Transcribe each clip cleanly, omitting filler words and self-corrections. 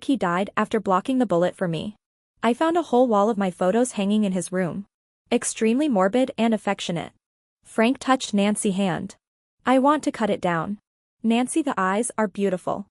"He died after blocking the bullet for me." I found a whole wall of my photos hanging in his room. Extremely morbid and affectionate. Frank touched Nancy's hand. "I want to cut it down. Nancy, the eyes are beautiful.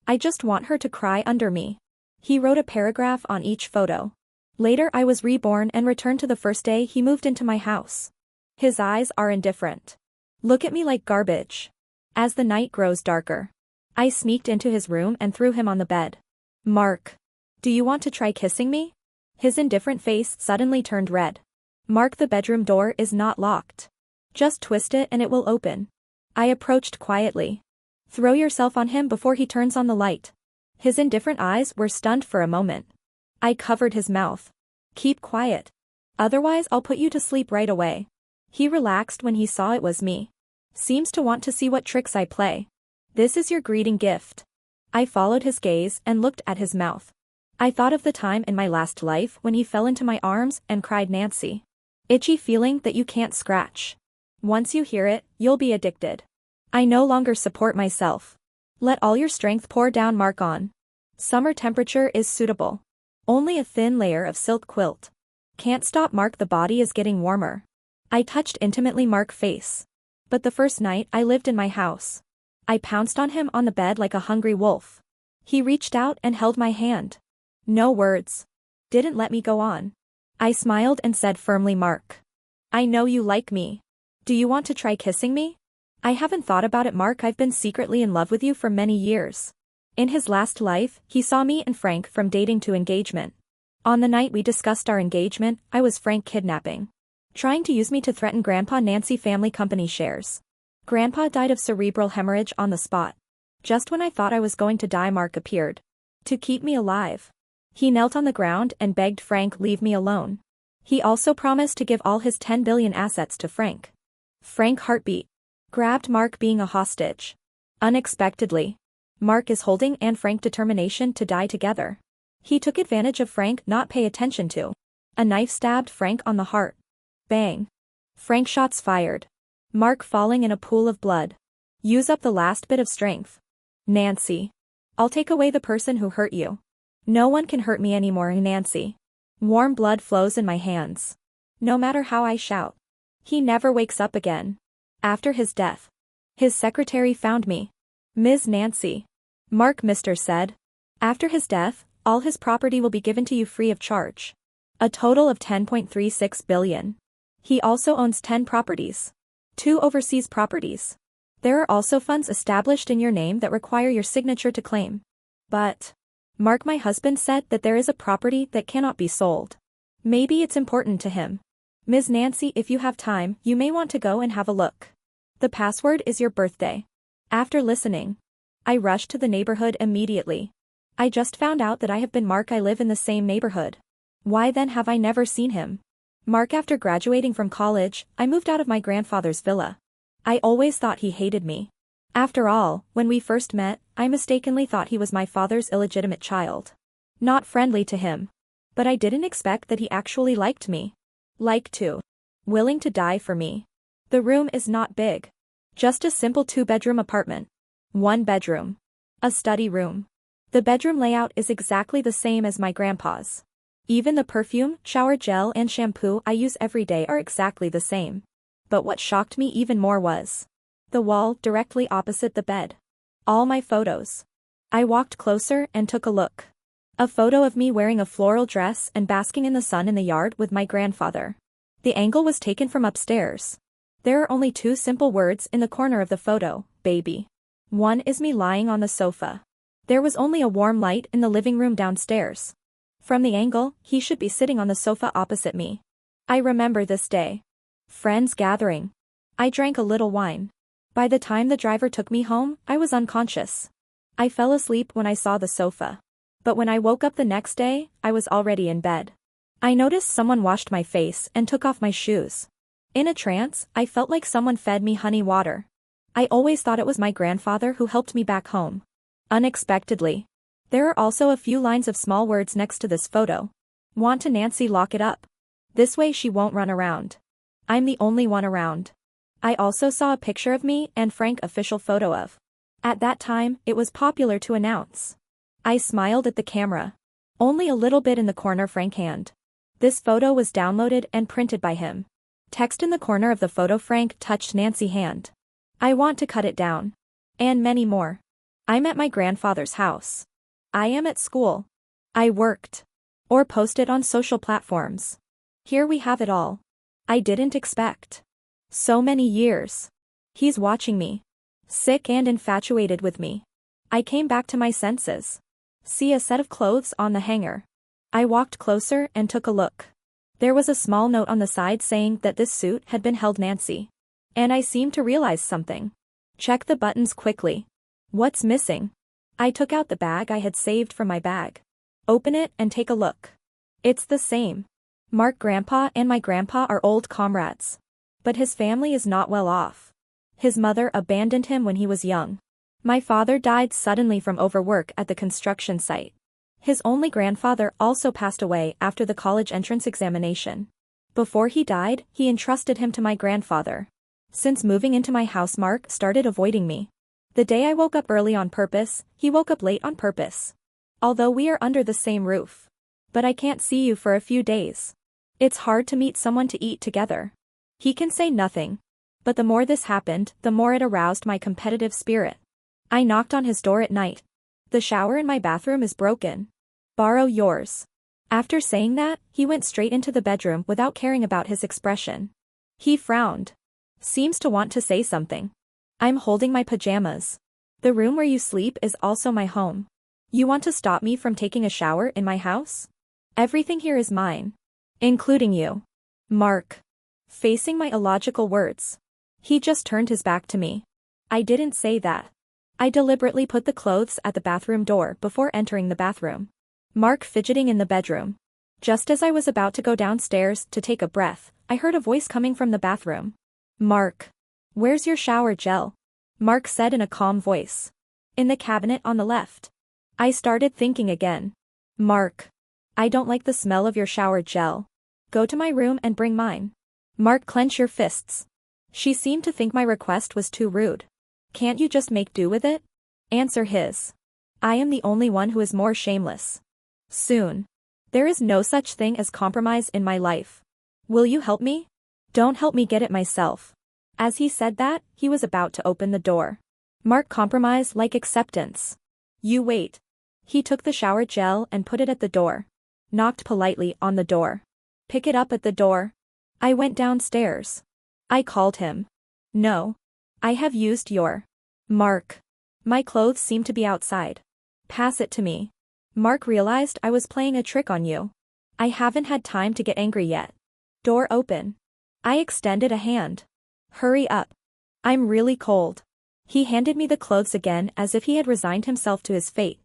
I just want her to cry under me." He wrote a paragraph on each photo. "Later I was reborn and returned to the first day he moved into my house. His eyes are indifferent. Look at me like garbage." As the night grows darker, I sneaked into his room and threw him on the bed. "Mark, do you want to try kissing me?" His indifferent face suddenly turned red. "Mark, the bedroom door is not locked. Just twist it and it will open." I approached quietly. "Throw yourself on him before he turns on the light." His indifferent eyes were stunned for a moment. I covered his mouth. "Keep quiet. Otherwise I'll put you to sleep right away." He relaxed when he saw it was me. "Seems to want to see what tricks I play. This is your greeting gift." I followed his gaze and looked at his mouth. I thought of the time in my last life when he fell into my arms and cried Nancy. Itchy feeling that you can't scratch. Once you hear it, you'll be addicted. I no longer support myself. Let all your strength pour down. Mark on. Summer temperature is suitable. Only a thin layer of silk quilt. Can't stop. Mark, the body is getting warmer. I touched intimately Mark's face. But the first night I lived in my house, I pounced on him on the bed like a hungry wolf. He reached out and held my hand. No words. Didn't let me go on. I smiled and said firmly, "Mark, I know you like me. Do you want to try kissing me?" "I haven't thought about it, Mark. I've been secretly in love with you for many years." In his last life, he saw me and Frank from dating to engagement. On the night we discussed our engagement, I was Frank kidnapping. Trying to use me to threaten Grandpa. Nancy family company shares. Grandpa died of cerebral hemorrhage on the spot. Just when I thought I was going to die, Mark appeared. To keep me alive. He knelt on the ground and begged Frank leave me alone. He also promised to give all his 10 billion assets to Frank. Frank heartbeat. Grabbed Mark being a hostage. Unexpectedly. Mark is holding and Frank determination to die together. He took advantage of Frank not pay attention to. A knife stabbed Frank on the heart. Bang. Frank shots fired. Mark falling in a pool of blood. Use up the last bit of strength. Nancy. I'll take away the person who hurt you. No one can hurt me anymore, Nancy. Warm blood flows in my hands. No matter how I shout. He never wakes up again. After his death. His secretary found me. "Ms. Nancy." Mark Mr. said. "After his death, all his property will be given to you free of charge. A total of 10.36 billion. He also owns 10 properties. 2 overseas properties. There are also funds established in your name that require your signature to claim. But Mark, my husband, said that there is a property that cannot be sold. Maybe it's important to him. Ms. Nancy, if you have time, you may want to go and have a look. The password is your birthday." After listening, I rushed to the neighborhood immediately. I just found out that I have been Mark. I live in the same neighborhood. Why then have I never seen him? Mark, after graduating from college, I moved out of my grandfather's villa. I always thought he hated me. After all, when we first met, I mistakenly thought he was my father's illegitimate child. Not friendly to him. But I didn't expect that he actually liked me. Like to. Willing to die for me. The room is not big. Just a simple 2-bedroom apartment. 1 bedroom. A study room. The bedroom layout is exactly the same as my grandpa's. Even the perfume, shower gel and shampoo I use every day are exactly the same. But what shocked me even more was the wall directly opposite the bed. All my photos. I walked closer and took a look. A photo of me wearing a floral dress and basking in the sun in the yard with my grandfather. The angle was taken from upstairs. There are only 2 simple words in the corner of the photo, baby. One is me lying on the sofa. There was only a warm light in the living room downstairs. From the angle, he should be sitting on the sofa opposite me. I remember this day. Friends gathering. I drank a little wine. By the time the driver took me home, I was unconscious. I fell asleep when I saw the sofa. But when I woke up the next day, I was already in bed. I noticed someone washed my face and took off my shoes. In a trance, I felt like someone fed me honey water. I always thought it was my grandfather who helped me back home. Unexpectedly. There are also a few lines of small words next to this photo. Want to Nancy, lock it up. This way she won't run around. I'm the only one around. I also saw a picture of me and Frank official photo of. At that time, it was popular to announce. I smiled at the camera. Only a little bit in the corner, Frank hand. This photo was downloaded and printed by him. Text in the corner of the photo, Frank touched Nancy hand. I want to cut it down. And many more. I'm at my grandfather's house. I am at school. I worked. Or posted on social platforms. Here we have it all. I didn't expect. So many years. He's watching me. Sick and infatuated with me. I came back to my senses. See a set of clothes on the hanger. I walked closer and took a look. There was a small note on the side saying that this suit had been held Nancy. And I seemed to realize something. Check the buttons quickly. What's missing? I took out the bag I had saved from my bag. Open it and take a look. It's the same. Mark grandpa and my grandpa are old comrades. But his family is not well off. His mother abandoned him when he was young. My father died suddenly from overwork at the construction site. His only grandfather also passed away after the college entrance examination. Before he died, he entrusted him to my grandfather. Since moving into my house, Mark started avoiding me. The day I woke up early on purpose, he woke up late on purpose. Although we are under the same roof. But I can't see you for a few days. It's hard to meet someone to eat together. He can say nothing. But the more this happened, the more it aroused my competitive spirit. I knocked on his door at night. The shower in my bathroom is broken. Borrow yours. After saying that, he went straight into the bedroom without caring about his expression. He frowned. Seems to want to say something. I'm holding my pajamas. The room where you sleep is also my home. You want to stop me from taking a shower in my house? Everything here is mine. Including you. Mark. Facing my illogical words. He just turned his back to me. I didn't say that. I deliberately put the clothes at the bathroom door before entering the bathroom. Mark fidgeting in the bedroom. Just as I was about to go downstairs to take a breath, I heard a voice coming from the bathroom. Mark. Where's your shower gel? Mark said in a calm voice. In the cabinet on the left. I started thinking again. Mark. I don't like the smell of your shower gel. Go to my room and bring mine. Mark, clench your fists. She seemed to think my request was too rude. Can't you just make do with it? Answer his. I am the only one who is more shameless. Soon. There is no such thing as compromise in my life. Will you help me? Don't help me get it myself. As he said that, he was about to open the door. Mark, compromise like acceptance. You wait. He took the shower gel and put it at the door. Knocked politely on the door. Pick it up at the door. I went downstairs. I called him. No. I have used your. Mark. My clothes seem to be outside. Pass it to me. Mark realized I was playing a trick on you. I haven't had time to get angry yet. Door open. I extended a hand. Hurry up. I'm really cold. He handed me the clothes again as if he had resigned himself to his fate.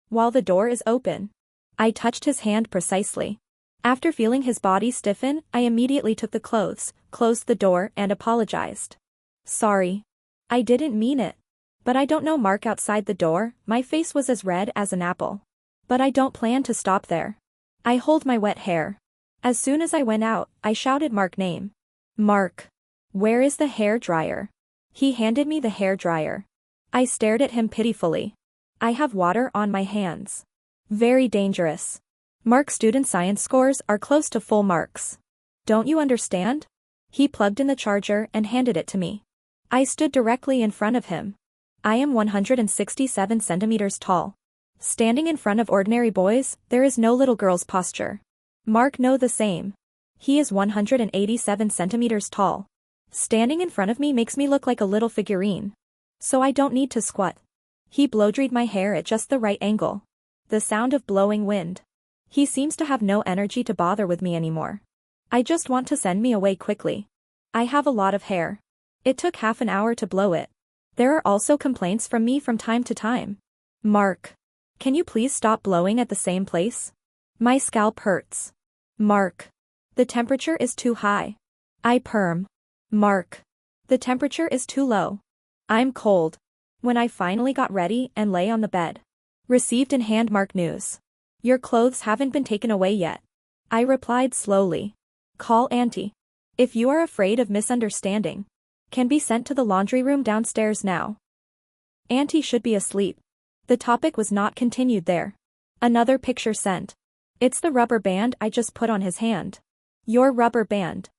While the door is open. I touched his hand precisely. After feeling his body stiffen, I immediately took the clothes, closed the door and apologized. Sorry. I didn't mean it. But I don't know. Mark outside the door, my face was as red as an apple. But I don't plan to stop there. I hold my wet hair. As soon as I went out, I shouted Mark's name. Mark. Where is the hair dryer? He handed me the hair dryer. I stared at him pitifully. I have water on my hands. Very dangerous. Mark's student science scores are close to full marks. Don't you understand? He plugged in the charger and handed it to me. I stood directly in front of him. I am 167 centimeters tall. Standing in front of ordinary boys, there is no little girl's posture. Mark know the same. He is 187 centimeters tall. Standing in front of me makes me look like a little figurine. So I don't need to squat. He blow-dried my hair at just the right angle. The sound of blowing wind. He seems to have no energy to bother with me anymore. I just want to send me away quickly. I have a lot of hair. It took half an hour to blow it. There are also complaints from me from time to time. Mark. Can you please stop blowing at the same place? My scalp hurts. Mark. The temperature is too high. I perm. Mark. The temperature is too low. I'm cold. When I finally got ready and lay on the bed. Received in hand Mark news. Your clothes haven't been taken away yet. I replied slowly. Call Auntie. If you are afraid of misunderstanding. Can be sent to the laundry room downstairs now. Auntie should be asleep. The topic was not continued there. Another picture sent. It's the rubber band I just put on his hand. Your rubber band.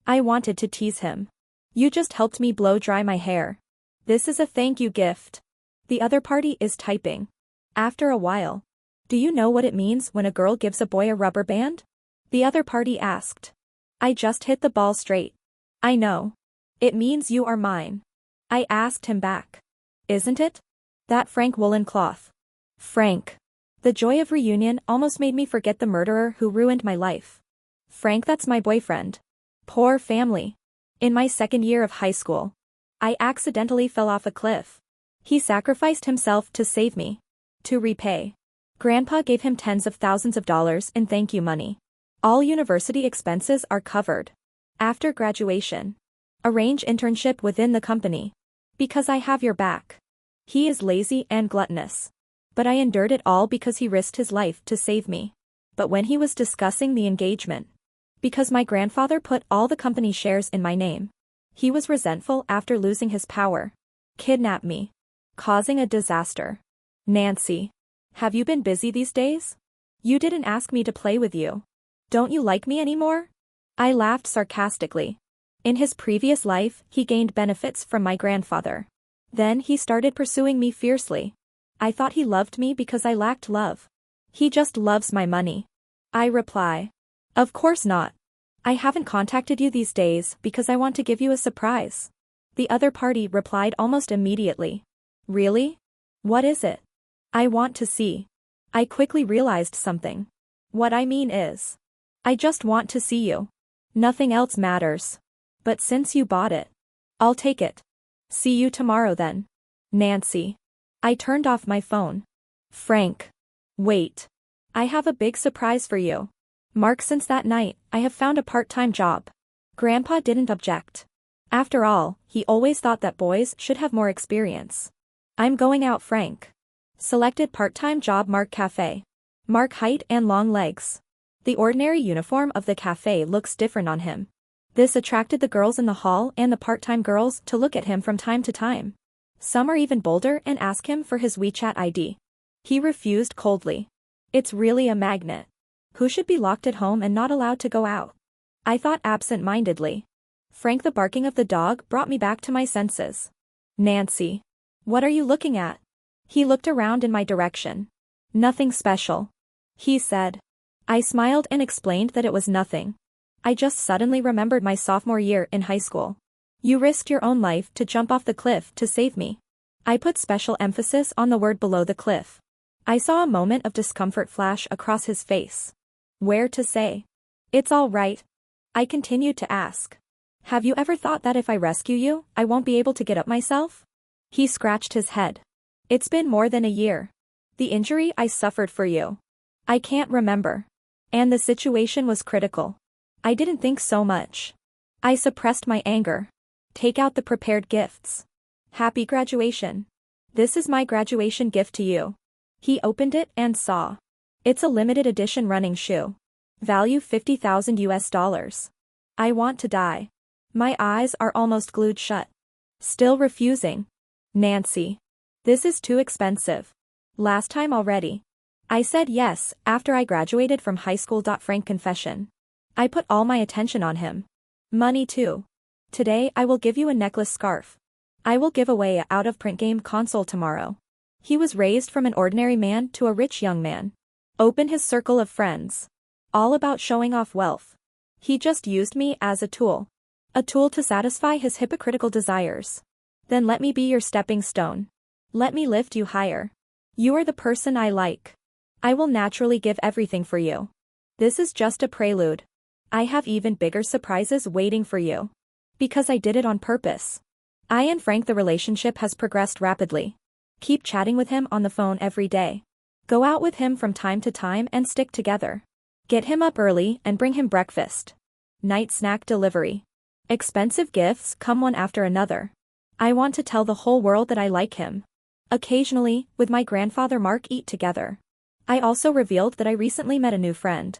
I wanted to tease him. You just helped me blow dry my hair. This is a thank you gift. The other party is typing. After a while. Do you know what it means when a girl gives a boy a rubber band? The other party asked. I just hit the ball straight. I know. It means you are mine. I asked him back. Isn't it? That Frank woolen cloth. Frank. The joy of reunion almost made me forget the murderer who ruined my life. Frank, that's my boyfriend. Poor family. In my second year of high school, I accidentally fell off a cliff. He sacrificed himself to save me. To repay. Grandpa gave him tens of thousands of dollars in thank you money. All university expenses are covered. After graduation. Arrange internship within the company. Because I have your back. He is lazy and gluttonous. But I endured it all because he risked his life to save me. But when he was discussing the engagement, because my grandfather put all the company shares in my name, he was resentful after losing his power. Kidnapped me. Causing a disaster. Nancy. Have you been busy these days? You didn't ask me to play with you. Don't you like me anymore? I laughed sarcastically. In his previous life, he gained benefits from my grandfather. Then he started pursuing me fiercely. I thought he loved me because I lacked love. He just loves my money. I reply. Of course not. I haven't contacted you these days because I want to give you a surprise. The other party replied almost immediately. Really? What is it? I want to see. I quickly realized something. What I mean is. I just want to see you. Nothing else matters. But since you bought it, I'll take it. See you tomorrow then. Nancy. I turned off my phone. Frank. Wait. I have a big surprise for you. Mark, since that night, I have found a part-time job. Grandpa didn't object. After all, he always thought that boys should have more experience. I'm going out, Frank. Selected part-time job, Mark Cafe. Mark height and long legs. The ordinary uniform of the cafe looks different on him. This attracted the girls in the hall and the part-time girls to look at him from time to time. Some are even bolder and ask him for his WeChat ID. He refused coldly. It's really a magnet. Who should be locked at home and not allowed to go out? I thought absent-mindedly. Frank, the barking of the dog brought me back to my senses. Nancy. What are you looking at? He looked around in my direction. Nothing special. He said. I smiled and explained that it was nothing. I just suddenly remembered my sophomore year in high school. You risked your own life to jump off the cliff to save me. I put special emphasis on the word below the cliff. I saw a moment of discomfort flash across his face. Where to say? It's all right. I continued to ask. Have you ever thought that if I rescue you, I won't be able to get up myself? He scratched his head. It's been more than a year. The injury I suffered for you. I can't remember. And the situation was critical. I didn't think so much. I suppressed my anger. Take out the prepared gifts. Happy graduation. This is my graduation gift to you. He opened it and saw. It's a limited edition running shoe. Value $50,000. I want to die. My eyes are almost glued shut. Still refusing. Nancy. This is too expensive. Last time already. I said yes after I graduated from high school. Frank confession. I put all my attention on him. Money too. Today I will give you a necklace scarf. I will give away a out-of-print game console tomorrow. He was raised from an ordinary man to a rich young man. Open his circle of friends. All about showing off wealth. He just used me as a tool. A tool to satisfy his hypocritical desires. Then let me be your stepping stone. Let me lift you higher. You are the person I like. I will naturally give everything for you. This is just a prelude. I have even bigger surprises waiting for you. Because I did it on purpose. I and Frank, the relationship has progressed rapidly. Keep chatting with him on the phone every day. Go out with him from time to time and stick together. Get him up early and bring him breakfast. Night snack delivery. Expensive gifts come one after another. I want to tell the whole world that I like him. Occasionally, with my grandfather Mark, eat together. I also revealed that I recently met a new friend.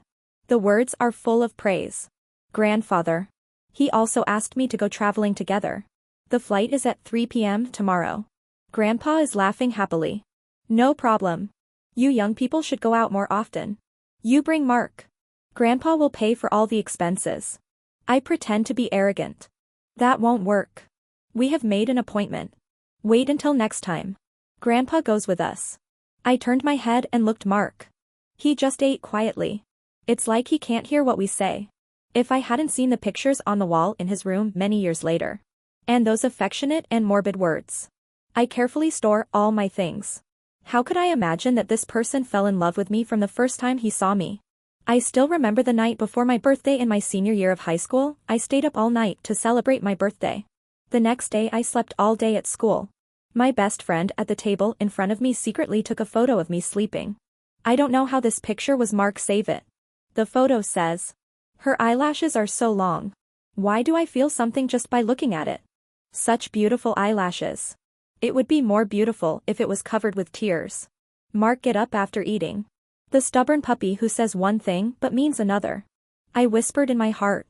The words are full of praise. Grandfather. He also asked me to go traveling together. The flight is at 3 p.m. tomorrow. Grandpa is laughing happily. No problem. You young people should go out more often. You bring Mark. Grandpa will pay for all the expenses. I pretend to be arrogant. That won't work. We have made an appointment. Wait until next time. Grandpa goes with us. I turned my head and looked Mark. He just ate quietly. It's like he can't hear what we say. If I hadn't seen the pictures on the wall in his room many years later. And those affectionate and morbid words. I carefully store all my things. How could I imagine that this person fell in love with me from the first time he saw me? I still remember the night before my birthday in my senior year of high school. I stayed up all night to celebrate my birthday. The next day I slept all day at school. My best friend at the table in front of me secretly took a photo of me sleeping. I don't know how this picture was Mark save it. The photo says, "Her eyelashes are so long. Why do I feel something just by looking at it? Such beautiful eyelashes. It would be more beautiful if it was covered with tears. Mark get up after eating. The stubborn puppy who says one thing but means another." I whispered in my heart.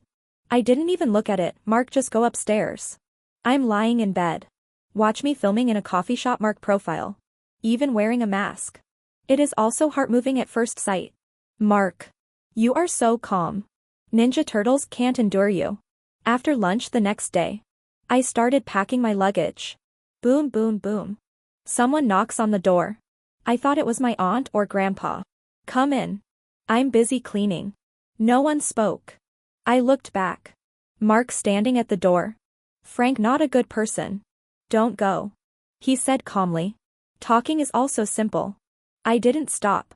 I didn't even look at it. Mark just go upstairs. I'm lying in bed. Watch me filming in a coffee shop. Mark profile. Even wearing a mask. It is also heart-moving at first sight. Mark. You are so calm. Ninja Turtles can't endure you. After lunch the next day. I started packing my luggage. Boom boom boom. Someone knocks on the door. I thought it was my aunt or grandpa. Come in. I'm busy cleaning. No one spoke. I looked back. Mark standing at the door. Frank, not a good person. Don't go. He said calmly. Talking is also simple. I didn't stop.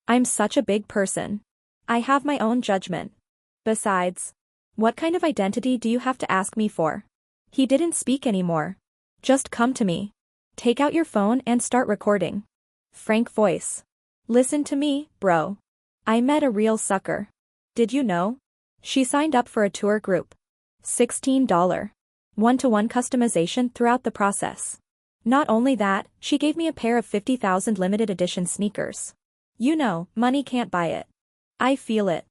I'm such a big person. I have my own judgment. Besides, what kind of identity do you have to ask me for? He didn't speak anymore. Just come to me. Take out your phone and start recording. Frank voice. Listen to me, bro. I met a real sucker. Did you know? She signed up for a tour group. $16. One-to-one customization throughout the process. Not only that, she gave me a pair of 50,000 limited edition sneakers. You know, money can't buy it. I feel it.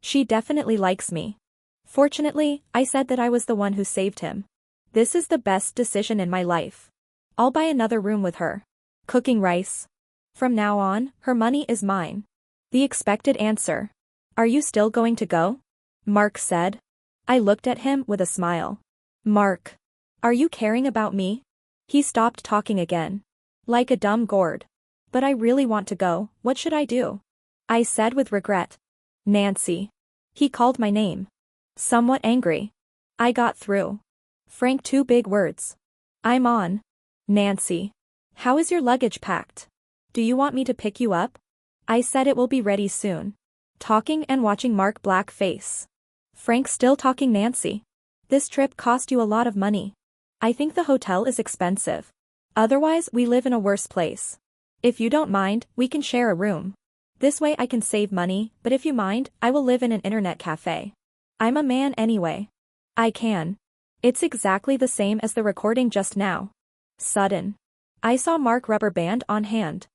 She definitely likes me. Fortunately, I said that I was the one who saved him. This is the best decision in my life. I'll buy another room with her. Cooking rice. From now on, her money is mine. The expected answer. Are you still going to go? Mark said. I looked at him with a smile. Mark. Are you caring about me? He stopped talking again. Like a dumb gourd. But I really want to go. What should I do? I said with regret. Nancy. He called my name. Somewhat angry. I got through. Frank, 2 big words. I'm on. Nancy. How is your luggage packed? Do you want me to pick you up? I said it will be ready soon. Talking and watching Mark black face. Frank still talking. Nancy. This trip cost you a lot of money. I think the hotel is expensive. Otherwise we live in a worse place. If you don't mind, we can share a room. This way I can save money, but if you mind, I will live in an internet cafe. I'm a man anyway. I can. It's exactly the same as the recording just now. Sudden. I saw Mark rubber band on hand.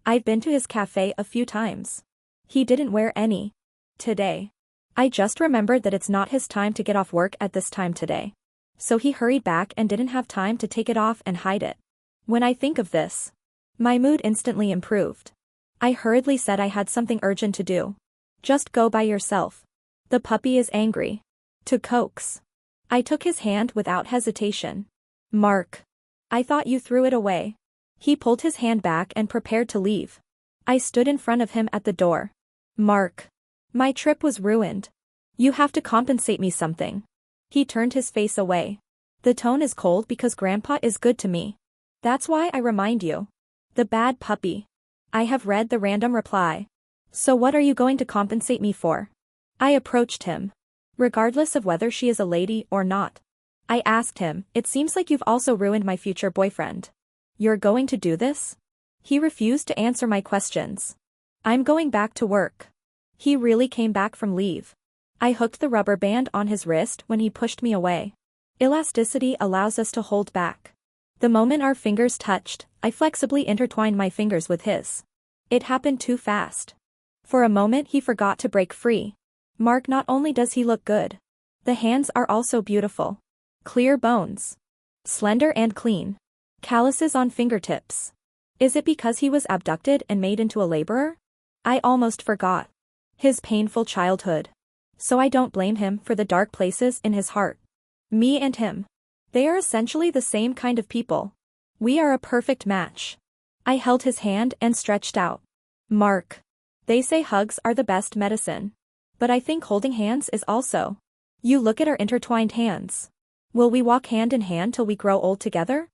I've been to his cafe a few times. He didn't wear any. Today. I just remembered that it's not his time to get off work at this time today. So he hurried back and didn't have time to take it off and hide it. When I think of this, my mood instantly improved. I hurriedly said I had something urgent to do. Just go by yourself. The puppy is angry. To coax. I took his hand without hesitation. Mark. I thought you threw it away. He pulled his hand back and prepared to leave. I stood in front of him at the door. Mark. My trip was ruined. You have to compensate me something. He turned his face away. The tone is cold because Grandpa is good to me. That's why I remind you. The bad puppy. I have read the random reply. So what are you going to compensate me for? I approached him. Regardless of whether she is a lady or not. I asked him, it seems like you've also ruined my future boyfriend. You're going to do this? He refused to answer my questions. I'm going back to work. He really came back from leave. I hooked the rubber band on his wrist when he pushed me away. Elasticity allows us to hold back. The moment our fingers touched, I flexibly intertwined my fingers with his. It happened too fast. For a moment he forgot to break free. Mark, not only does he look good. The hands are also beautiful. Clear bones. Slender and clean. Calluses on fingertips. Is it because he was abducted and made into a laborer? I almost forgot. His painful childhood. So I don't blame him for the dark places in his heart. Me and him. They are essentially the same kind of people. We are a perfect match. I held his hand and stretched out. Mark. They say hugs are the best medicine. But I think holding hands is also. You look at our intertwined hands. Will we walk hand in hand till we grow old together?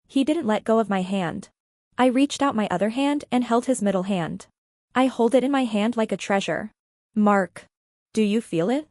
He didn't let go of my hand. I reached out my other hand and held his middle hand. I hold it in my hand like a treasure. Mark. Do you feel it?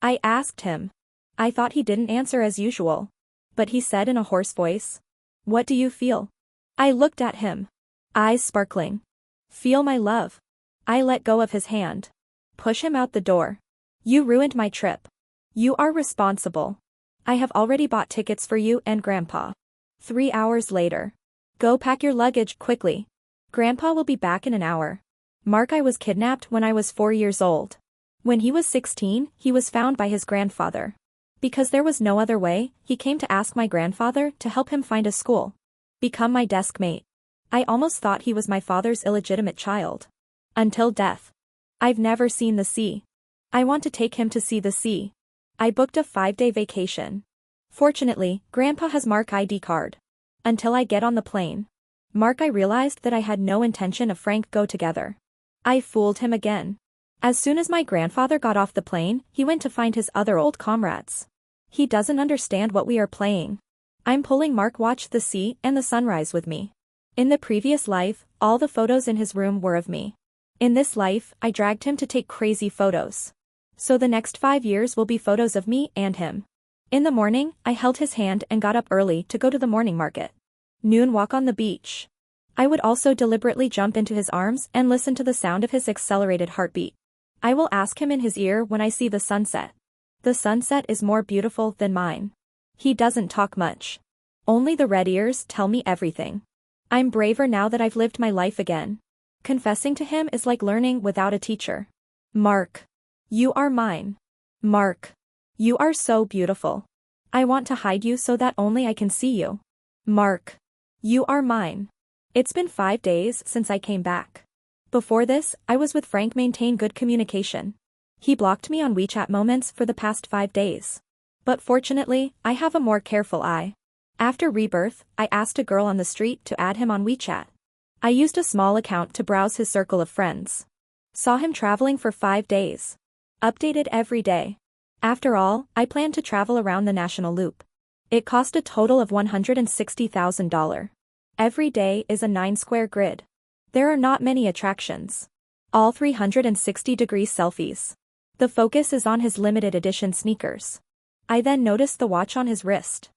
I asked him. I thought he didn't answer as usual. But he said in a hoarse voice. What do you feel? I looked at him. Eyes sparkling. Feel my love. I let go of his hand. Push him out the door. You ruined my trip. You are responsible. I have already bought tickets for you and Grandpa. 3 hours later. Go pack your luggage quickly. Grandpa will be back in an hour. Mark, I was kidnapped when I was 4 years old. When he was 16, he was found by his grandfather. Because there was no other way, he came to ask my grandfather to help him find a school. Become my desk mate. I almost thought he was my father's illegitimate child. Until death. I've never seen the sea. I want to take him to see the sea. I booked a 5-day vacation. Fortunately, Grandpa has Mark ID card. Until I get on the plane. Mark, I realized that I had no intention of Frank go together. I fooled him again. As soon as my grandfather got off the plane, he went to find his other old comrades. He doesn't understand what we are playing. I'm pulling Mark watch the sea and the sunrise with me. In the previous life, all the photos in his room were of me. In this life, I dragged him to take crazy photos. So the next 5 years will be photos of me and him. In the morning, I held his hand and got up early to go to the morning market. Noon walk on the beach. I would also deliberately jump into his arms and listen to the sound of his accelerated heartbeat. I will ask him in his ear when I see the sunset. The sunset is more beautiful than mine. He doesn't talk much. Only the red ears tell me everything. I'm braver now that I've lived my life again. Confessing to him is like learning without a teacher. Mark. You are mine. Mark. You are so beautiful. I want to hide you so that only I can see you. Mark. You are mine. It's been 5 days since I came back. Before this, I was with Frank, maintain good communication. He blocked me on WeChat moments for the past 5 days. But fortunately, I have a more careful eye. After rebirth, I asked a girl on the street to add him on WeChat. I used a small account to browse his circle of friends. Saw him traveling for 5 days. Updated every day. After all, I planned to travel around the national loop. It cost a total of $160,000. Every day is a 9-square grid. There are not many attractions. All 360-degree selfies. The focus is on his limited edition sneakers. I then noticed the watch on his wrist.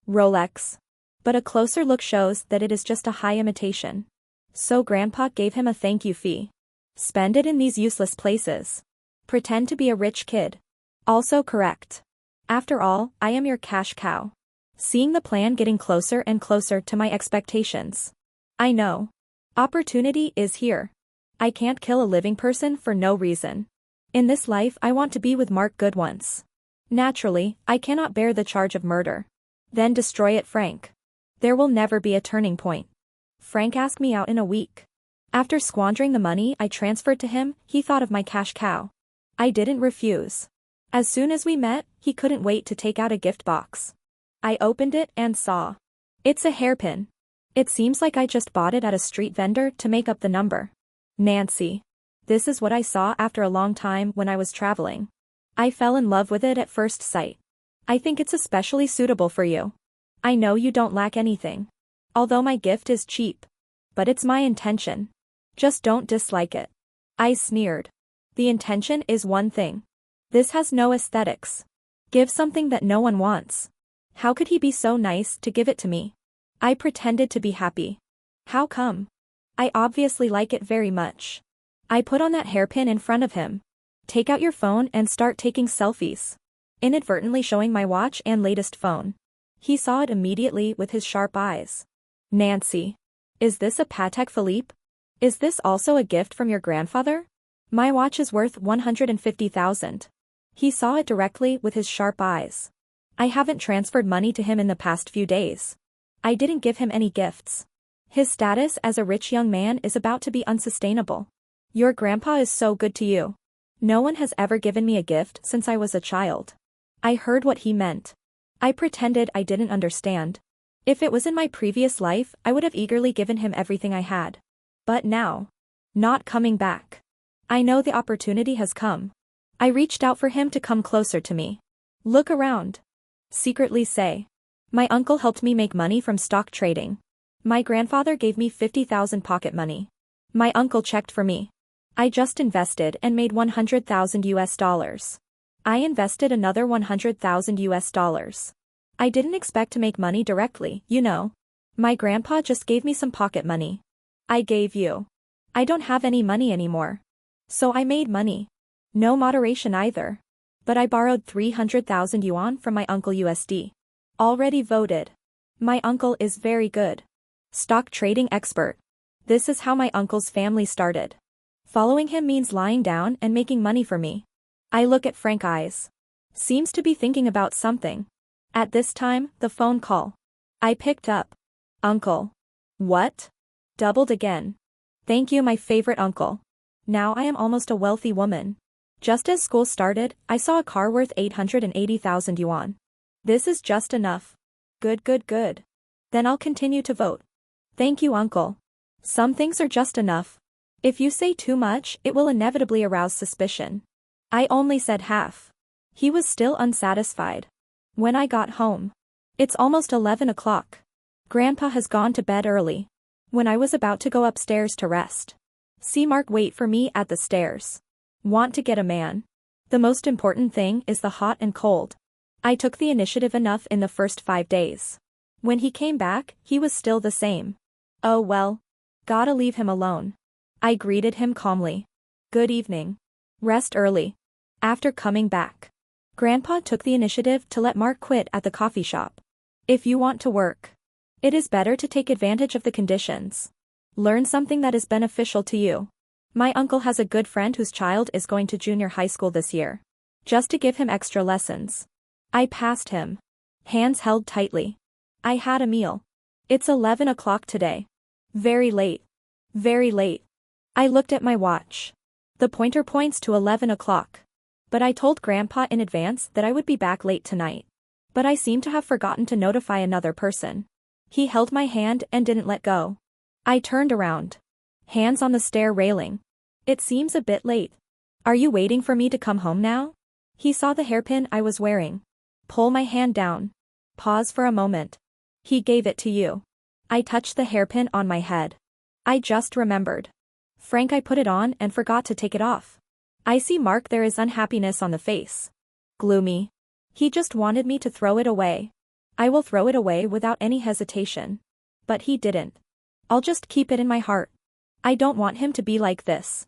Rolex. But a closer look shows that it is just a high imitation. So Grandpa gave him a thank you fee. Spend it in these useless places. Pretend to be a rich kid. Also correct. After all, I am your cash cow. Seeing the plan getting closer and closer to my expectations. I know. Opportunity is here. I can't kill a living person for no reason. In this life I want to be with Mark good once. Naturally, I cannot bear the charge of murder. Then destroy it, Frank. There will never be a turning point. Frank asked me out in a week. After squandering the money I transferred to him, he thought of my cash cow. I didn't refuse. As soon as we met, he couldn't wait to take out a gift box. I opened it and saw. It's a hairpin. It seems like I just bought it at a street vendor to make up the number. Nancy. This is what I saw after a long time when I was traveling. I fell in love with it at first sight. I think it's especially suitable for you. I know you don't lack anything. Although my gift is cheap. But it's my intention. Just don't dislike it. I sneered. The intention is one thing. This has no aesthetics. Give something that no one wants. How could he be so nice to give it to me? I pretended to be happy. How come? I obviously like it very much. I put on that hairpin in front of him. Take out your phone and start taking selfies. Inadvertently showing my watch and latest phone. He saw it immediately with his sharp eyes. Nancy. Is this a Patek Philippe? Is this also a gift from your grandfather? My watch is worth $150,000. He saw it directly with his sharp eyes. I haven't transferred money to him in the past few days. I didn't give him any gifts. His status as a rich young man is about to be unsustainable. Your grandpa is so good to you. No one has ever given me a gift since I was a child. I heard what he meant. I pretended I didn't understand. If it was in my previous life, I would have eagerly given him everything I had. But now, not coming back. I know the opportunity has come. I reached out for him to come closer to me. Look around. Secretly say. My uncle helped me make money from stock trading. My grandfather gave me 50,000 pocket money. My uncle checked for me. I just invested and made 100,000 US dollars. I invested another 100,000 US dollars. I didn't expect to make money directly, you know. My grandpa just gave me some pocket money. I gave you. I don't have any money anymore. So I made money. No moderation either. But I borrowed 300,000 yuan from my uncle USD. Already voted. My uncle is very good. Stock trading expert. This is how my uncle's family started. Following him means lying down and making money for me. I look at Frank's eyes. Seems to be thinking about something. At this time, the phone call. I picked up. Uncle. What? Doubled again. Thank you, my favorite uncle. Now I am almost a wealthy woman. Just as school started, I saw a car worth 880,000 yuan. This is just enough. Good, good, good. Then I'll continue to vote. Thank you, uncle. Some things are just enough. If you say too much, it will inevitably arouse suspicion. I only said half. He was still unsatisfied. When I got home. It's almost 11 o'clock. Grandpa has gone to bed early. When I was about to go upstairs to rest. See Mark wait for me at the stairs. Want to get a man. The most important thing is the hot and cold. I took the initiative enough in the first 5 days. When he came back, he was still the same. Oh well. Gotta leave him alone. I greeted him calmly. Good evening. Rest early. After coming back. Grandpa took the initiative to let Mark quit at the coffee shop. If you want to work. It is better to take advantage of the conditions. Learn something that is beneficial to you. My uncle has a good friend whose child is going to junior high school this year. Just to give him extra lessons. I passed him. Hands held tightly. I had a meal. It's 11 o'clock today. Very late. Very late. I looked at my watch. The pointer points to 11 o'clock. But I told Grandpa in advance that I would be back late tonight. But I seem to have forgotten to notify another person. He held my hand and didn't let go. I turned around. Hands on the stair railing. It seems a bit late. Are you waiting for me to come home now? He saw the hairpin I was wearing. Pull my hand down. Pause for a moment. He gave it to you. I touched the hairpin on my head. I just remembered. Frank, I put it on and forgot to take it off. I see Mark, there is unhappiness on the face. Gloomy. He just wanted me to throw it away. I will throw it away without any hesitation. But he didn't. I'll just keep it in my heart. I don't want him to be like this.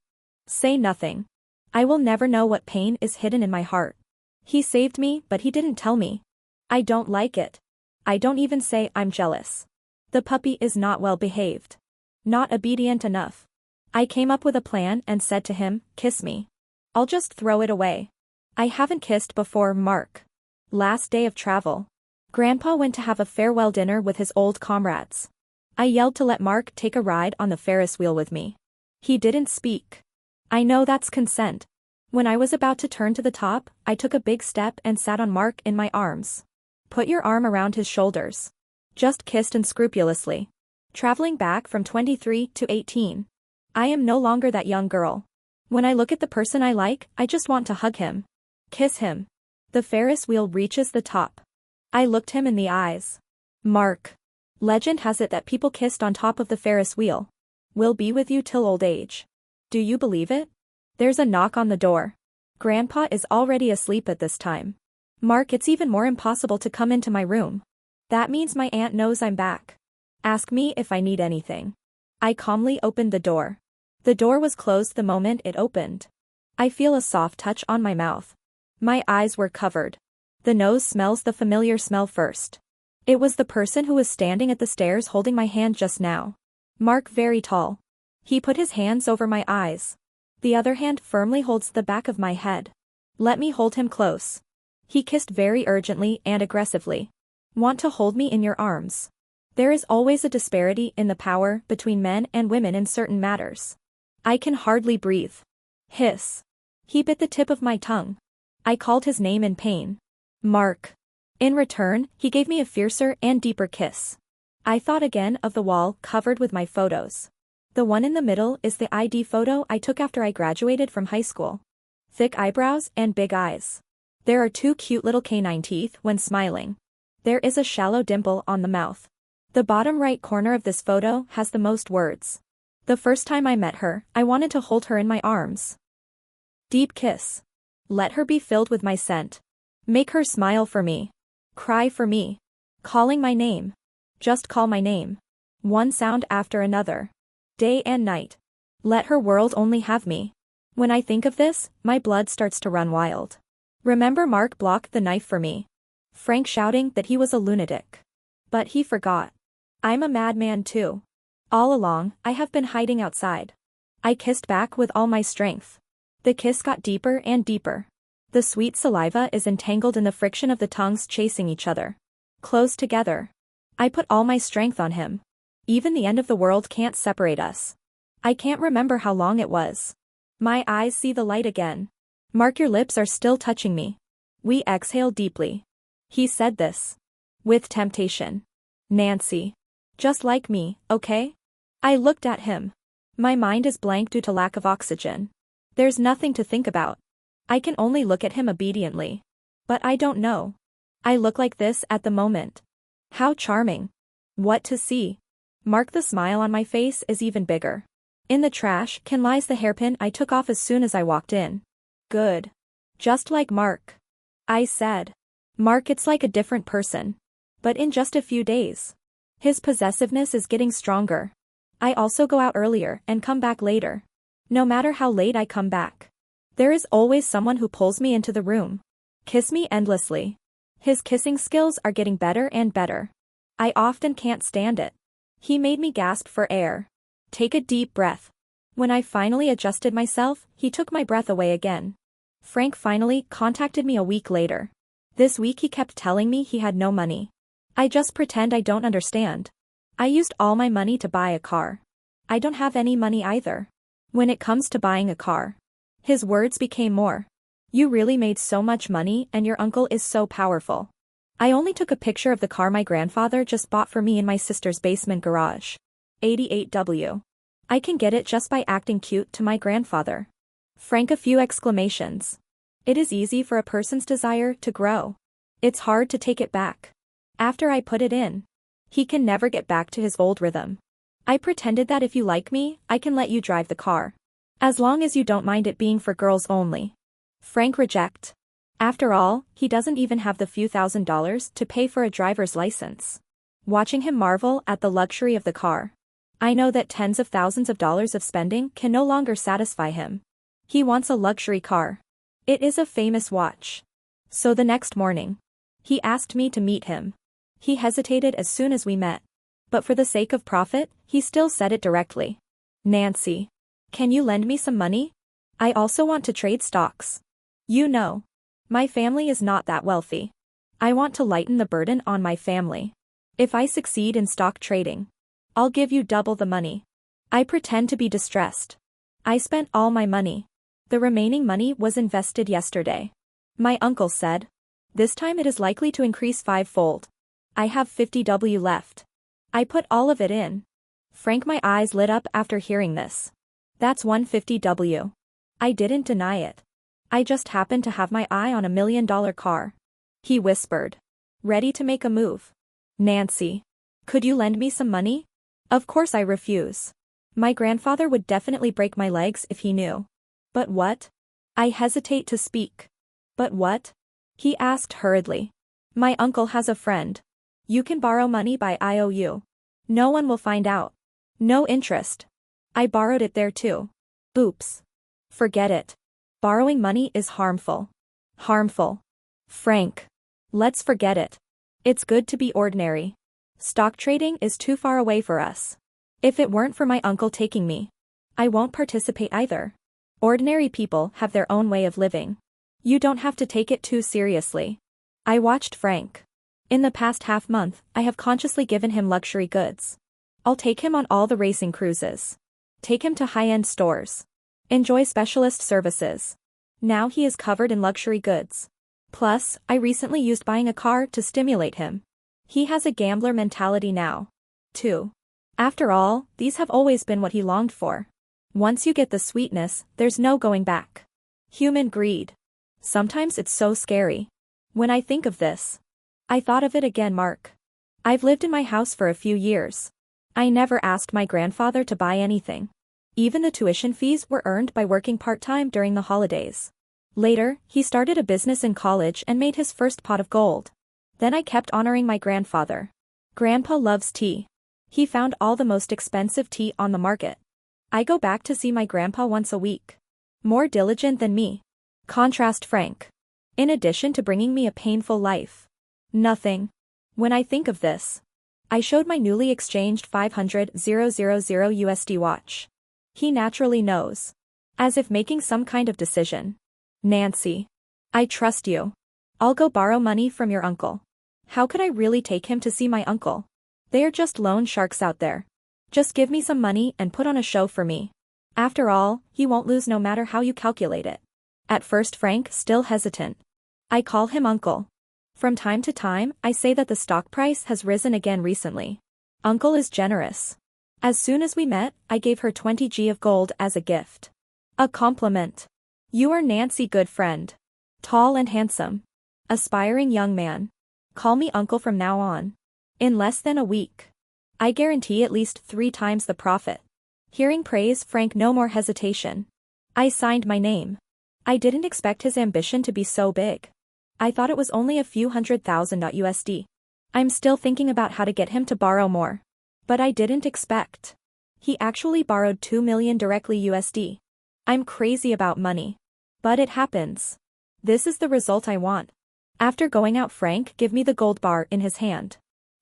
Say nothing. I will never know what pain is hidden in my heart. He saved me, but he didn't tell me. I don't like it. I don't even say I'm jealous. The puppy is not well behaved. Not obedient enough. I came up with a plan and said to him, kiss me. I'll just throw it away. I haven't kissed before, Mark. Last day of travel. Grandpa went to have a farewell dinner with his old comrades. I yelled to let Mark take a ride on the Ferris wheel with me. He didn't speak. I know that's consent. When I was about to turn to the top, I took a big step and sat on Mark in my arms. Put your arm around his shoulders. Just kissed unscrupulously. Traveling back from 23 to 18. I am no longer that young girl. When I look at the person I like, I just want to hug him. Kiss him. The Ferris wheel reaches the top. I looked him in the eyes. Mark. Legend has it that people kissed on top of the Ferris wheel. Will be with you till old age. Do you believe it? There's a knock on the door. Grandpa is already asleep at this time. Mark, it's even more impossible to come into my room. That means my aunt knows I'm back. Ask me if I need anything. I calmly opened the door. The door was closed the moment it opened. I feel a soft touch on my mouth. My eyes were covered. The nose smells the familiar smell first. It was the person who was standing at the stairs holding my hand just now. Mark, very tall. He put his hands over my eyes. The other hand firmly holds the back of my head. Let me hold him close. He kissed very urgently and aggressively. Want to hold me in your arms. There is always a disparity in the power between men and women in certain matters. I can hardly breathe. Hiss. He bit the tip of my tongue. I called his name in pain. Mark. In return, he gave me a fiercer and deeper kiss. I thought again of the wall covered with my photos. The one in the middle is the ID photo I took after I graduated from high school. Thick eyebrows and big eyes. There are two cute little canine teeth when smiling. There is a shallow dimple on the mouth. The bottom right corner of this photo has the most words. The first time I met her, I wanted to hold her in my arms. Deep kiss. Let her be filled with my scent. Make her smile for me. Cry for me. Calling my name. Just call my name. One sound after another. Day and night. Let her world only have me. When I think of this, my blood starts to run wild. Remember Mark blocked the knife for me. Frank shouting that he was a lunatic. But he forgot. I'm a madman too. All along, I have been hiding outside. I kissed back with all my strength. The kiss got deeper and deeper. The sweet saliva is entangled in the friction of the tongues chasing each other. Close together. I put all my strength on him. Even the end of the world can't separate us. I can't remember how long it was. My eyes see the light again. Mark, your lips are still touching me. We exhale deeply. He said this. With temptation. Nancy. Just like me, okay? I looked at him. My mind is blank due to lack of oxygen. There's nothing to think about. I can only look at him obediently. But I don't know. I look like this at the moment. How charming. What to see. Mark, the smile on my face is even bigger. In the trash can lies the hairpin I took off as soon as I walked in. Good. Just like Mark. I said. Mark, it's like a different person. But in just a few days. His possessiveness is getting stronger. I also go out earlier and come back later. No matter how late I come back. There is always someone who pulls me into the room. Kiss me endlessly. His kissing skills are getting better and better. I often can't stand it. He made me gasp for air. Take a deep breath. When I finally adjusted myself, he took my breath away again. Frank finally contacted me a week later. This week he kept telling me he had no money. I just pretend I don't understand. I used all my money to buy a car. I don't have any money either. When it comes to buying a car. His words became more. You really made so much money and your uncle is so powerful. I only took a picture of the car my grandfather just bought for me in my sister's basement garage. 88W. I can get it just by acting cute to my grandfather. Frank, a few exclamations. It is easy for a person's desire to grow. It's hard to take it back. After I put it in. He can never get back to his old rhythm. I pretended that if you like me, I can let you drive the car. As long as you don't mind it being for girls only. Frank reject. After all, he doesn't even have the few $1,000s to pay for a driver's license. Watching him marvel at the luxury of the car. I know that tens of thousands of dollars of spending can no longer satisfy him. He wants a luxury car. It is a famous watch. So the next morning. He asked me to meet him. He hesitated as soon as we met. But for the sake of profit, he still said it directly. Nancy. Can you lend me some money? I also want to trade stocks. You know. My family is not that wealthy. I want to lighten the burden on my family. If I succeed in stock trading, I'll give you double the money. I pretend to be distressed. I spent all my money. The remaining money was invested yesterday. My uncle said. This time it is likely to increase 5-fold. I have 50W left. I put all of it in. Frank, my eyes lit up after hearing this. That's 150W. I didn't deny it. I just happened to have my eye on $1 million car. He whispered. Ready to make a move. Nancy. Could you lend me some money? Of course I refuse. My grandfather would definitely break my legs if he knew. But what? I hesitate to speak. But what? He asked hurriedly. My uncle has a friend. You can borrow money by IOU. No one will find out. No interest. I borrowed it there too. Oops. Forget it. Borrowing money is harmful. Harmful. Frank. Let's forget it. It's good to be ordinary. Stock trading is too far away for us. If it weren't for my uncle taking me, I won't participate either. Ordinary people have their own way of living. You don't have to take it too seriously. I watched Frank. In the past half-month, I have consciously given him luxury goods. I'll take him on all the racing cruises. Take him to high-end stores. Enjoy specialist services. Now he is covered in luxury goods. Plus, I recently used buying a car to stimulate him. He has a gambler mentality now. 2. After all, these have always been what he longed for. Once you get the sweetness, there's no going back. Human greed. Sometimes it's so scary. When I think of this, I thought of it again, Mark. I've lived in my house for a few years. I never asked my grandfather to buy anything. Even the tuition fees were earned by working part-time during the holidays. Later, he started a business in college and made his first pot of gold. Then I kept honoring my grandfather. Grandpa loves tea. He found all the most expensive tea on the market. I go back to see my grandpa once a week. More diligent than me. Contrast Frank. In addition to bringing me a painful life. Nothing. When I think of this, I showed my newly exchanged 500,000 USD watch. He naturally knows. As if making some kind of decision. Nancy. I trust you. I'll go borrow money from your uncle. How could I really take him to see my uncle? They are just loan sharks out there. Just give me some money and put on a show for me. After all, he won't lose no matter how you calculate it. At first Frank still hesitant. I call him uncle. From time to time, I say that the stock price has risen again recently. Uncle is generous. As soon as we met, I gave her 20G of gold as a gift. A compliment. You are Nancy, good friend. Tall and handsome. Aspiring young man. Call me uncle from now on. In less than a week. I guarantee at least 3 times the profit. Hearing praise, Frank no more hesitation. I signed my name. I didn't expect his ambition to be so big. I thought it was only a few $100,000 USD. I'm still thinking about how to get him to borrow more. But I didn't expect. He actually borrowed 2 million directly USD. I'm crazy about money. But it happens. This is the result I want. After going out, Frank give me the gold bar in his hand.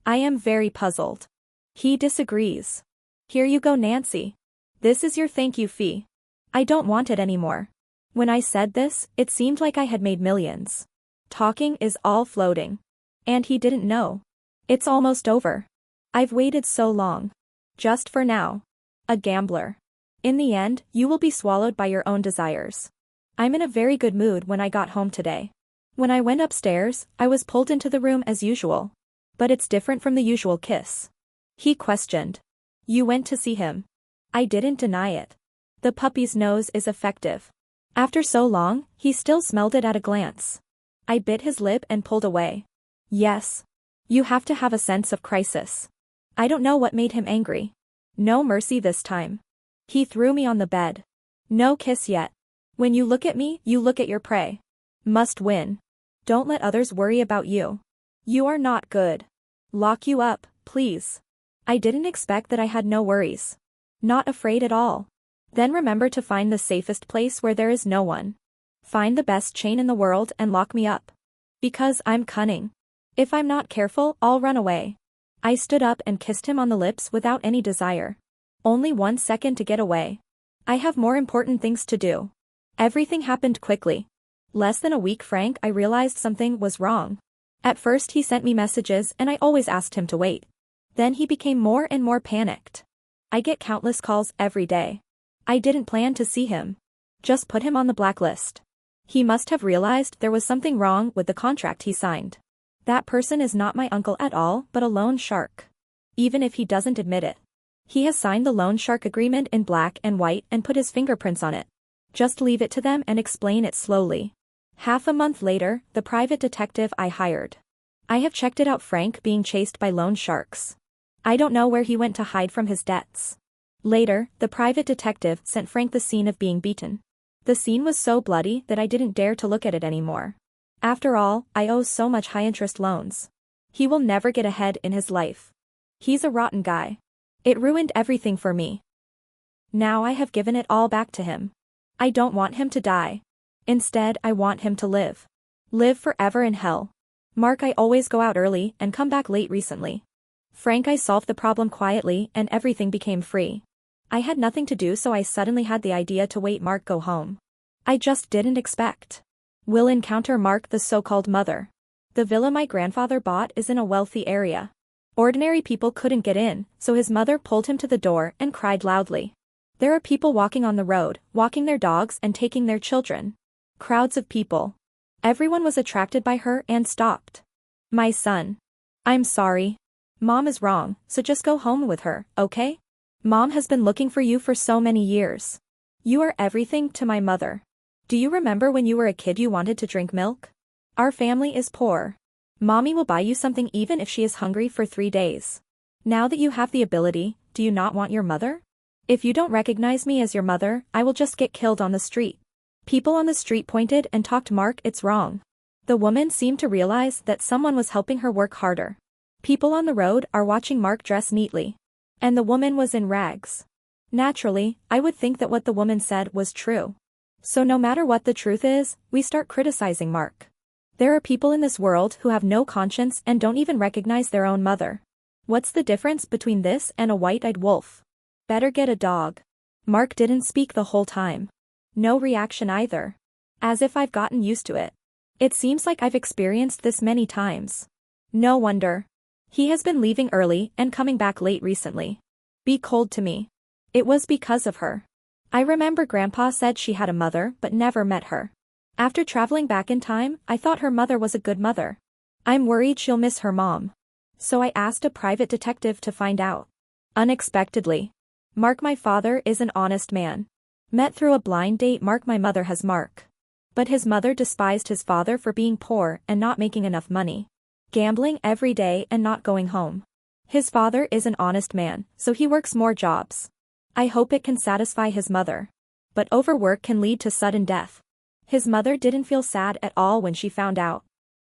I am very puzzled. He disagrees. Here you go, Nancy. This is your thank you fee. I don't want it anymore. When I said this, it seemed like I had made millions. Talking is all floating. And he didn't know. It's almost over. I've waited so long. Just for now. A gambler. In the end, you will be swallowed by your own desires. I'm in a very good mood when I got home today. When I went upstairs, I was pulled into the room as usual. But it's different from the usual kiss. He questioned. You went to see him. I didn't deny it. The puppy's nose is effective. After so long, he still smelled it at a glance. I bit his lip and pulled away. Yes. You have to have a sense of crisis. I don't know what made him angry. No mercy this time. He threw me on the bed. No kiss yet. When you look at me, you look at your prey. Must win. Don't let others worry about you. You are not good. Lock you up, please. I didn't expect that I had no worries. Not afraid at all. Then remember to find the safest place where there is no one. Find the best chain in the world and lock me up. Because I'm cunning. If I'm not careful, I'll run away. I stood up and kissed him on the lips without any desire. Only 1 second to get away. I have more important things to do. Everything happened quickly. Less than a week, Frank, I realized something was wrong. At first he sent me messages and I always asked him to wait. Then he became more and more panicked. I get countless calls every day. I didn't plan to see him. Just put him on the blacklist. He must have realized there was something wrong with the contract he signed. That person is not my uncle at all, but a loan shark. Even if he doesn't admit it. He has signed the loan shark agreement in black and white and put his fingerprints on it. Just leave it to them and explain it slowly. Half a month later, the private detective I hired. I have checked it out, Frank being chased by loan sharks. I don't know where he went to hide from his debts. Later, the private detective sent Frank the scene of being beaten. The scene was so bloody that I didn't dare to look at it anymore. After all, I owe so much high-interest loans. He will never get ahead in his life. He's a rotten guy. It ruined everything for me. Now I have given it all back to him. I don't want him to die. Instead, I want him to live. Live forever in hell. Mark, I always go out early and come back late recently. Frank, I solved the problem quietly and everything became free. I had nothing to do, so I suddenly had the idea to wait Mark go home. I just didn't expect. We'll encounter Mark, the so-called mother. The villa my grandfather bought is in a wealthy area. Ordinary people couldn't get in, so his mother pulled him to the door and cried loudly. There are people walking on the road, walking their dogs and taking their children. Crowds of people. Everyone was attracted by her and stopped. My son. I'm sorry. Mom is wrong, so just go home with her, okay? Mom has been looking for you for so many years. You are everything to my mother. Do you remember when you were a kid you wanted to drink milk? Our family is poor. Mommy will buy you something even if she is hungry for 3 days. Now that you have the ability, do you not want your mother? If you don't recognize me as your mother, I will just get killed on the street. People on the street pointed and talked. Mark, it's wrong. The woman seemed to realize that someone was helping her work harder. People on the road are watching Mark dress neatly. And the woman was in rags. Naturally, I would think that what the woman said was true. So no matter what the truth is, we start criticizing Mark. There are people in this world who have no conscience and don't even recognize their own mother. What's the difference between this and a white-eyed wolf? Better get a dog. Mark didn't speak the whole time. No reaction either. As if I've gotten used to it. It seems like I've experienced this many times. No wonder. He has been leaving early and coming back late recently. Be cold to me. It was because of her. I remember Grandpa said she had a mother but never met her. After traveling back in time, I thought her mother was a good mother. I'm worried she'll miss her mom. So I asked a private detective to find out. Unexpectedly. Mark, my father, is an honest man. Met through a blind date. Mark, my mother, has Mark. But his mother despised his father for being poor and not making enough money. Gambling every day and not going home. His father is an honest man, so he works more jobs. I hope it can satisfy his mother. But overwork can lead to sudden death. His mother didn't feel sad at all when she found out.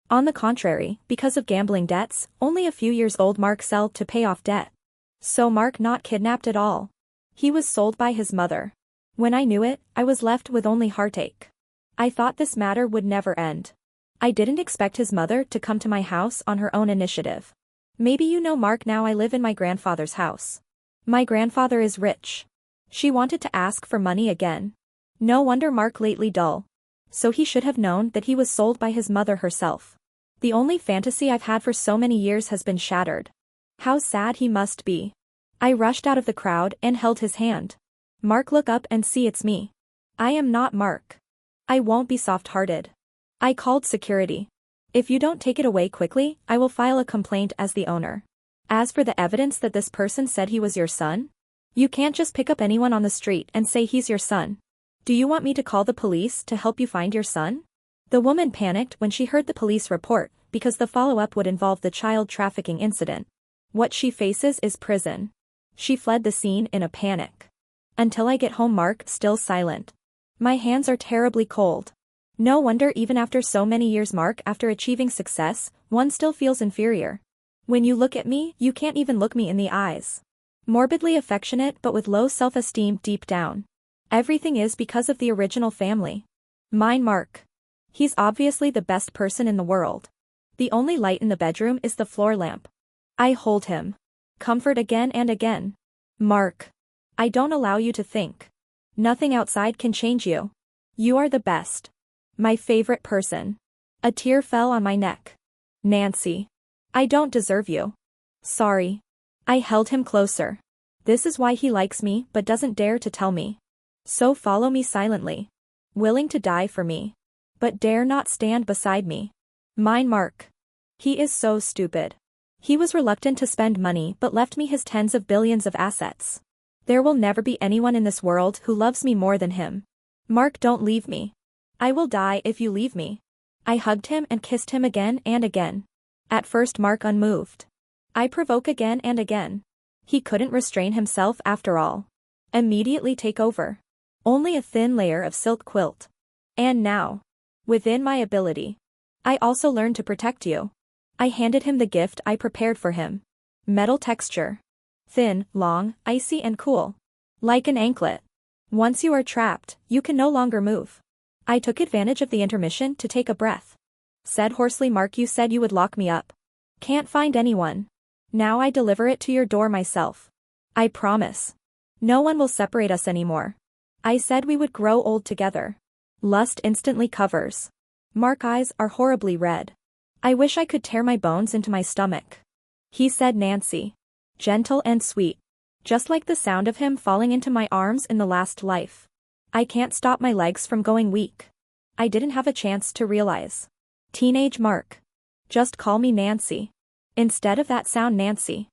On the contrary, because of gambling debts, only a few years old Mark sold to pay off debt. So Mark not kidnapped at all. He was sold by his mother. When I knew it, I was left with only heartache. I thought this matter would never end. I didn't expect his mother to come to my house on her own initiative. Maybe you know Mark now. I live in my grandfather's house. My grandfather is rich. She wanted to ask for money again. No wonder Mark lately dull. So he should have known that he was sold by his mother herself. The only fantasy I've had for so many years has been shattered. How sad he must be. I rushed out of the crowd and held his hand. Mark, look up and see it's me. I am not Mark. I won't be soft-hearted. I called security. If you don't take it away quickly, I will file a complaint as the owner. As for the evidence that this person said he was your son, you can't just pick up anyone on the street and say he's your son. Do you want me to call the police to help you find your son? The woman panicked when she heard the police report, because the follow-up would involve the child trafficking incident. What she faces is prison. She fled the scene in a panic. Until I get home. Mark, still silent. My hands are terribly cold. No wonder even after so many years, Mark, after achieving success, one still feels inferior. When you look at me, you can't even look me in the eyes. Morbidly affectionate but with low self-esteem deep down. Everything is because of the original family. Mine, Mark. He's obviously the best person in the world. The only light in the bedroom is the floor lamp. I hold him. Comfort again and again. Mark. I don't allow you to think. Nothing outside can change you. You are the best. My favorite person. A tear fell on my neck. Nancy. I don't deserve you. Sorry. I held him closer. This is why he likes me but doesn't dare to tell me. So follow me silently. Willing to die for me. But dare not stand beside me. Mine, Mark. He is so stupid. He was reluctant to spend money but left me his tens of billions of assets. There will never be anyone in this world who loves me more than him. Mark, don't leave me. I will die if you leave me. I hugged him and kissed him again and again. At first Mark unmoved. I provoke again and again. He couldn't restrain himself after all. Immediately take over. Only a thin layer of silk quilt. And now. Within my ability. I also learned to protect you. I handed him the gift I prepared for him. Metal texture. Thin, long, icy and cool. Like an anklet. Once you are trapped, you can no longer move. I took advantage of the intermission to take a breath. Said hoarsely, Mark, you said you would lock me up. Can't find anyone. Now I deliver it to your door myself. I promise. No one will separate us anymore. I said we would grow old together. Lust instantly covers. Mark's eyes are horribly red. I wish I could tear my bones into my stomach. He said, Nancy. Gentle and sweet. Just like the sound of him falling into my arms in the last life. I can't stop my legs from going weak. I didn't have a chance to realize. Teenage Mark. Just call me Nancy. Instead of that sound, Nancy.